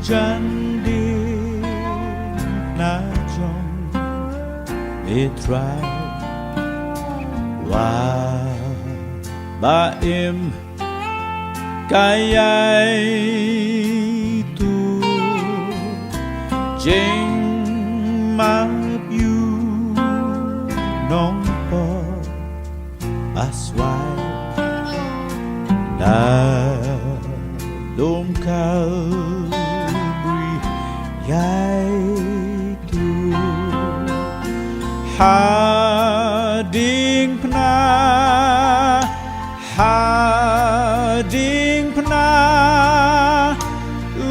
Jandi na jong itry wa ba im kayay tu jing ma yu nong po aswai na dom kal yai tu hading pna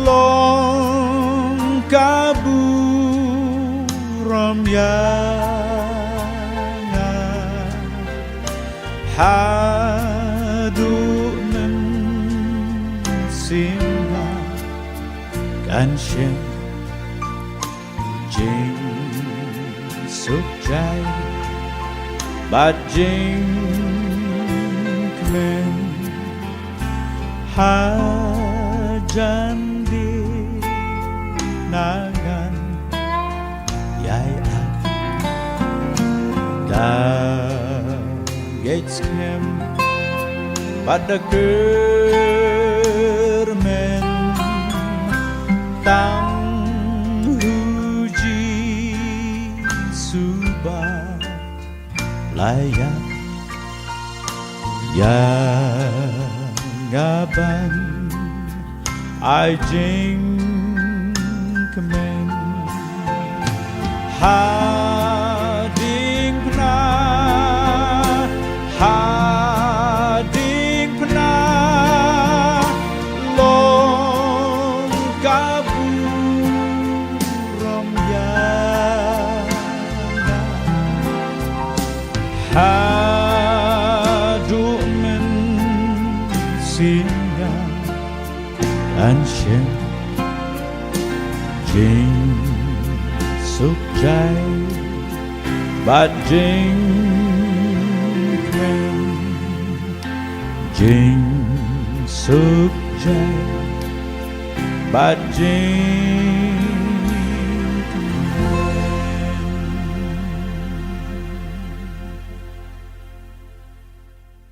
long kabu ram yana hadu men singa kan shin Jing suk jai bat jing kmen ha jandi nangan yai a da gates kem bat da kermen tang layak ya ngaban ai jing kemen hading pna long kabu rom yana hadu men singa an shen jing suk jai bat jing kmen jing suk jai bat jing